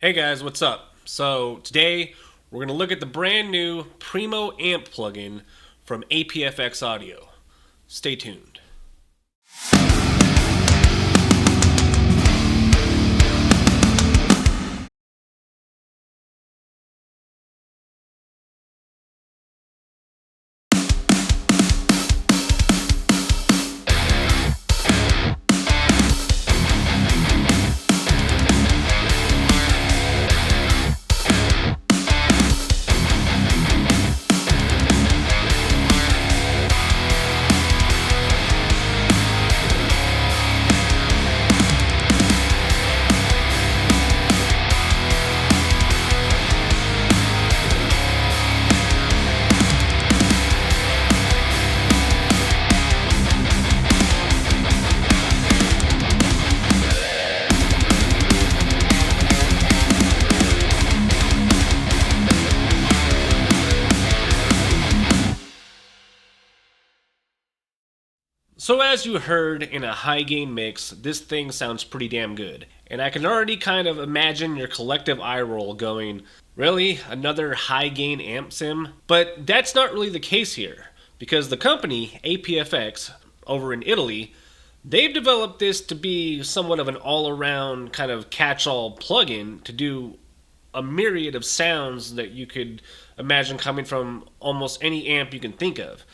Hey guys, what's up? So today we're going to look at the brand new Primo amp plugin from APFX Audio. Stay tuned. So as you heard in a high gain mix, this thing sounds pretty damn good. And I can already kind of imagine your collective eye roll going, really? Another high gain amp sim? But that's not really the case here, because the company, APFX, over in Italy, they've developed this to be somewhat of an all-around kind of catch-all plugin to do a myriad of sounds that you could imagine coming from almost any amp you can think of.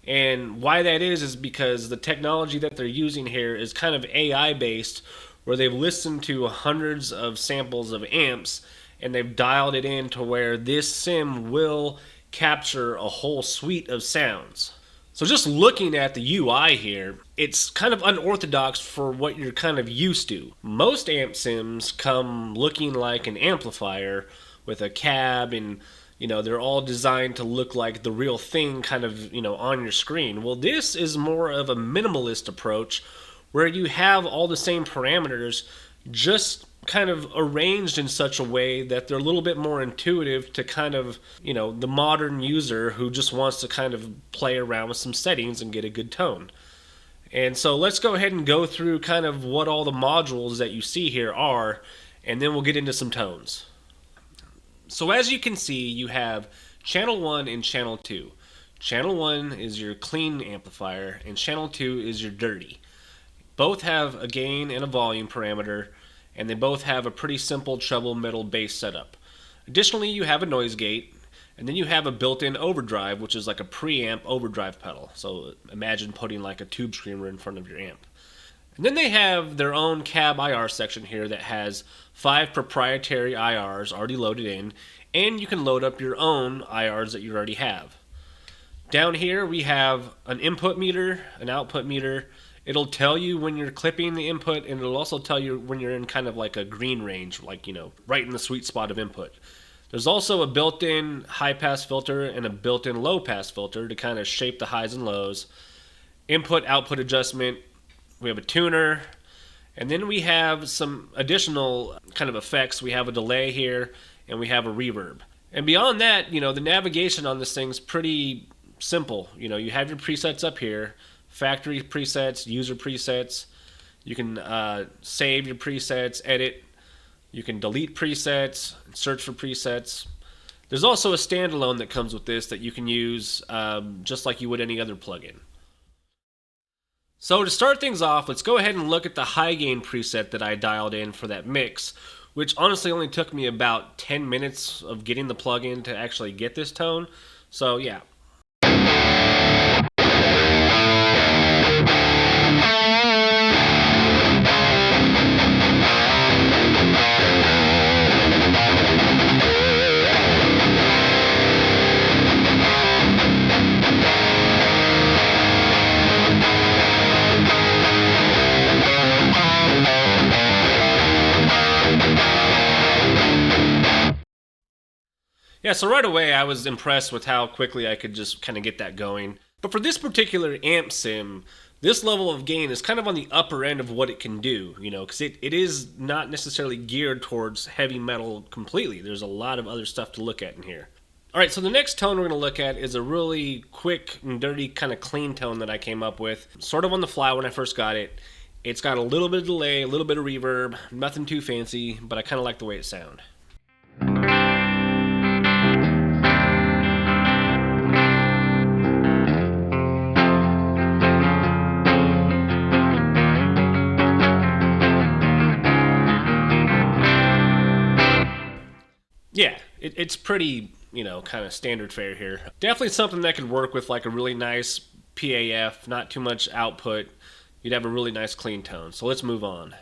And why that is because the technology that they're using here is kind of AI based, where they've listened to hundreds of samples of amps and they've dialed it in to where this sim will capture a whole suite of sounds. So just looking at the UI here, it's kind of unorthodox for what you're kind of used to. Most amp sims come looking like an amplifier with a cab, and they're all designed to look like the real thing kind of, on your screen. Well, this is more of a minimalist approach where you have all the same parameters just kind of arranged in such a way that they're a little bit more intuitive to kind of, the modern user who just wants to kind of play around with some settings and get a good tone. And so let's go ahead and go through kind of what all the modules that you see here are, and then we'll get into some tones. So as you can see, you have channel 1 and channel 2. Channel 1 is your clean amplifier, and channel 2 is your dirty. Both have a gain and a volume parameter, and they both have a pretty simple treble middle bass setup. Additionally, you have a noise gate, and then you have a built-in overdrive, which is like a preamp overdrive pedal. So imagine putting like a tube screamer in front of your amp. And then they have their own cab IR section here that has 5 proprietary IRs already loaded in, and you can load up your own IRs that you already have. Down here we have an input meter, an output meter. It'll tell you when you're clipping the input, and it'll also tell you when you're in kind of like a green range, like, right in the sweet spot of input. There's also a built-in high-pass filter and a built-in low-pass filter to kind of shape the highs and lows. Input-output adjustment. We have a tuner, and then we have some additional kind of effects. We have a delay here, and we have a reverb. And beyond that, the navigation on this thing's pretty simple. You have your presets up here, factory presets, user presets. You can save your presets, edit. You can delete presets, search for presets. There's also a standalone that comes with this that you can use just like you would any other plugin. So to start things off, let's go ahead and look at the high gain preset that I dialed in for that mix, which honestly only took me about 10 minutes of getting the plugin to actually get this tone. So yeah. Yeah, so right away I was impressed with how quickly I could just kind of get that going. But for this particular amp sim, this level of gain is kind of on the upper end of what it can do, because it is not necessarily geared towards heavy metal completely. There's a lot of other stuff to look at in here. Alright, so the next tone we're going to look at is a really quick and dirty kind of clean tone that I came up with, sort of on the fly when I first got it. It's got a little bit of delay, a little bit of reverb, nothing too fancy, but I kind of like the way it sounds. Yeah, it's pretty, kind of standard fare here. Definitely something that could work with like a really nice PAF, not too much output. You'd have a really nice clean tone. So let's move on.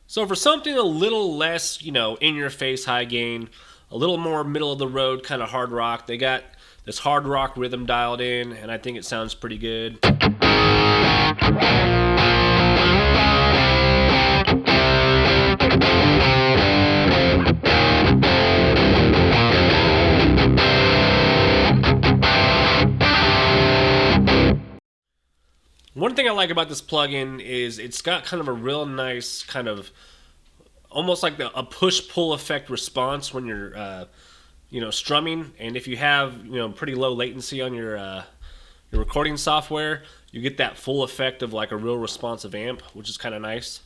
So for something a little less, in your face high gain, a little more middle of the road kind of hard rock, they got this hard rock rhythm dialed in, and I think it sounds pretty good. One thing I like about this plugin is it's got kind of a real nice kind of almost like a push-pull effect response when you're strumming, and if you have pretty low latency on your recording software, you get that full effect of like a real responsive amp, which is kind of nice.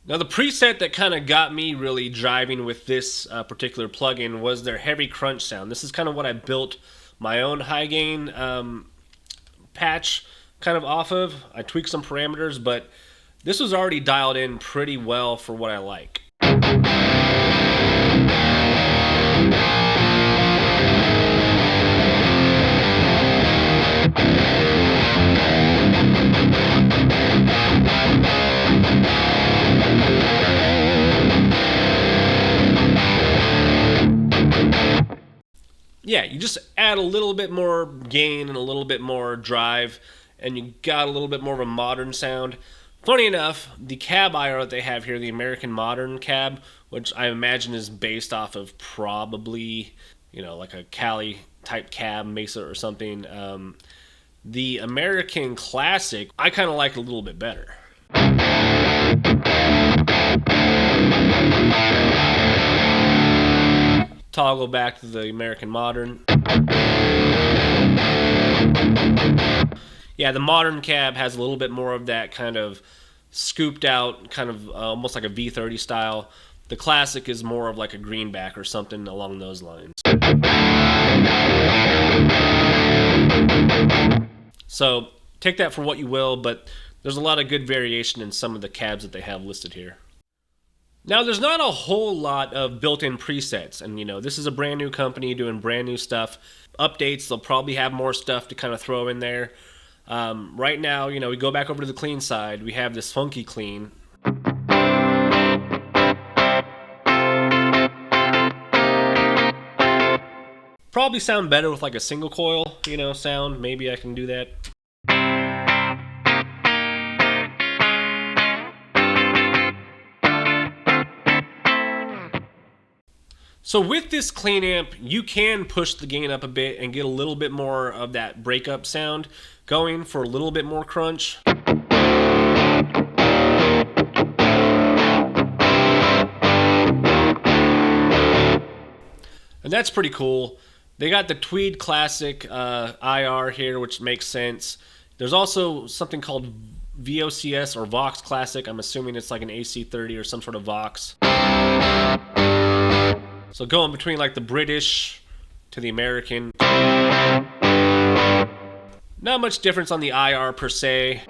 Now the preset that kind of got me really driving with this particular plugin was their heavy crunch sound. This is kind of what I built my own high gain patch kind of off of. I tweaked some parameters, but this was already dialed in pretty well for what I like. Yeah, you just add a little bit more gain and a little bit more drive, and you got a little bit more of a modern sound. Funny enough, the cab IR that they have here, the American Modern cab, which I imagine is based off of probably, like a Cali type cab, Mesa or something. The American Classic, I kind of like a little bit better. Toggle back to the American Modern. Yeah, the Modern cab has a little bit more of that kind of scooped out, kind of almost like a V30 style. The Classic is more of like a greenback or something along those lines. So take that for what you will, but there's a lot of good variation in some of the cabs that they have listed here. Now, there's not a whole lot of built-in presets, and this is a brand new company doing brand new stuff. Updates, they'll probably have more stuff to kind of throw in there. Right now, we go back over to the clean side. We have this funky clean. Probably sound better with like a single coil, sound. Maybe I can do that. So with this clean amp, you can push the gain up a bit and get a little bit more of that breakup sound going for a little bit more crunch. And that's pretty cool. They got the Tweed Classic IR here, which makes sense. There's also something called VOCS or Vox Classic. I'm assuming it's like an AC30 or some sort of Vox. So going between like the British to the American. Not much difference on the IR per se.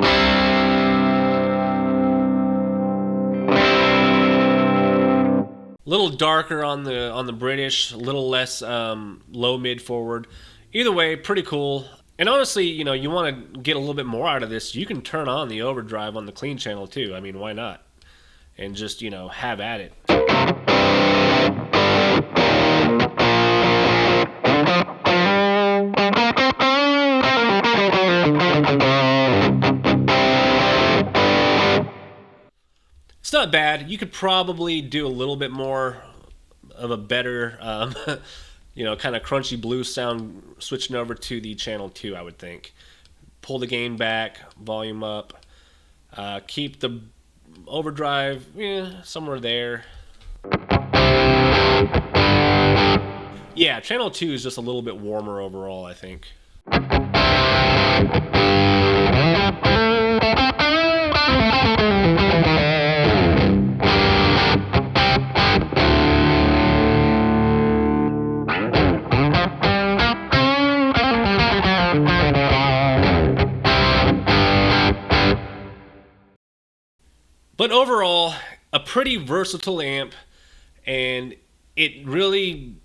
A little darker on the British, a little less low mid forward. Either way, pretty cool. And honestly, you want to get a little bit more out of this, you can turn on the overdrive on the clean channel too. I mean, why not? And just, have at it. It's not bad. You could probably do a little bit more of a better, kind of crunchy blues sound switching over to the channel 2, I would think. Pull the gain back, volume up, keep the overdrive somewhere there. Yeah, channel 2 is just a little bit warmer overall, I think. But overall, a pretty versatile amp, and it really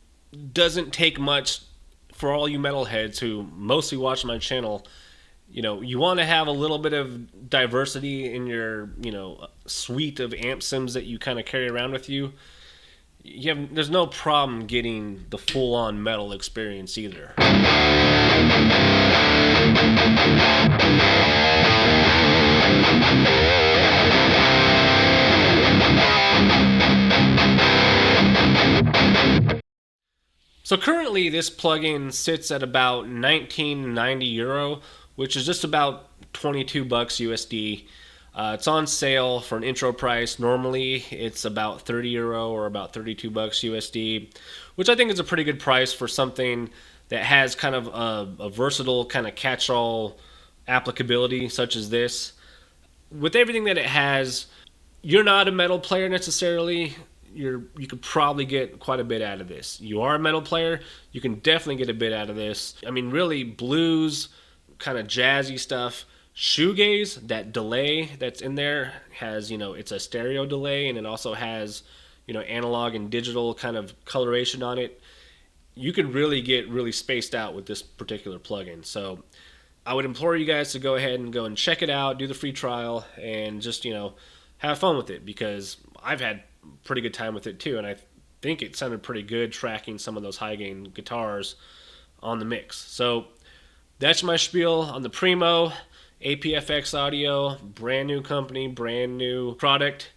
doesn't take much for all you metalheads who mostly watch my channel. You want to have a little bit of diversity in your, suite of amp sims that you kind of carry around with you. There's no problem getting the full-on metal experience either. So currently this plugin sits at about 1990 euro, which is just about 22 bucks USD. It's on sale for an intro price. Normally it's about 30 euro or about 32 bucks USD, which I think is a pretty good price for something that has kind of a versatile kind of catch-all applicability such as this. With everything that it has, you're not a metal player necessarily. You could probably get quite a bit out of this. You are a metal player, you can definitely get a bit out of this. I mean, really, blues, kind of jazzy stuff. Shoegaze, that delay that's in there has, it's a stereo delay, and it also has, analog and digital kind of coloration on it. You can really get really spaced out with this particular plugin. So I would implore you guys to go ahead and go and check it out, do the free trial, and just, have fun with it, because I've had pretty good time with it too, and I think it sounded pretty good tracking some of those high gain guitars on the mix. So that's my spiel on the Primo. APFX Audio, brand new company, brand new product.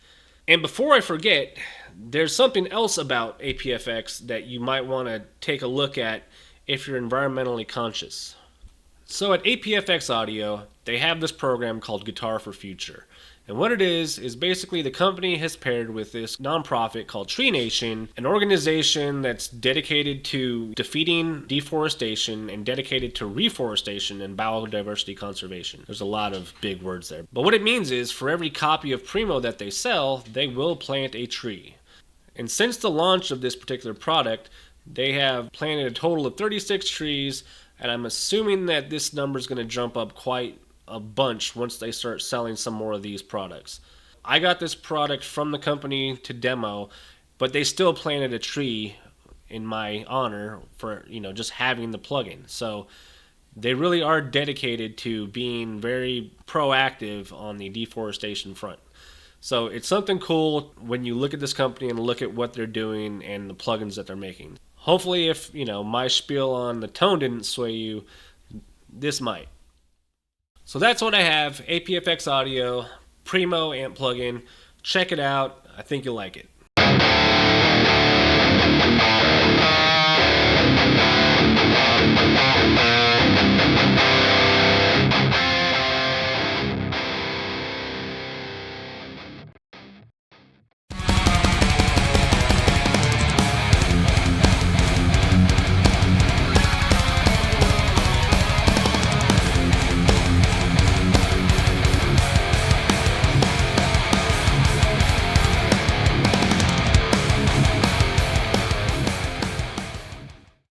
And before I forget, there's something else about APFX that you might want to take a look at if you're environmentally conscious. So at APFX Audio, they have this program called Guitar for Future. And what it is basically the company has paired with this nonprofit called Tree Nation, an organization that's dedicated to defeating deforestation and dedicated to reforestation and biodiversity conservation. There's a lot of big words there. But what it means is for every copy of Primo that they sell, they will plant a tree. And since the launch of this particular product, they have planted a total of 36 trees, and I'm assuming that this number is going to jump up quite a bunch once they start selling some more of these products. I got this product from the company to demo, but they still planted a tree in my honor for, just having the plugin. So they really are dedicated to being very proactive on the deforestation front. So it's something cool when you look at this company and look at what they're doing and the plugins that they're making. Hopefully if, my spiel on the tone didn't sway you, this might. So that's what I have, APFX Audio, Primo amp plugin. Check it out. I think you'll like it.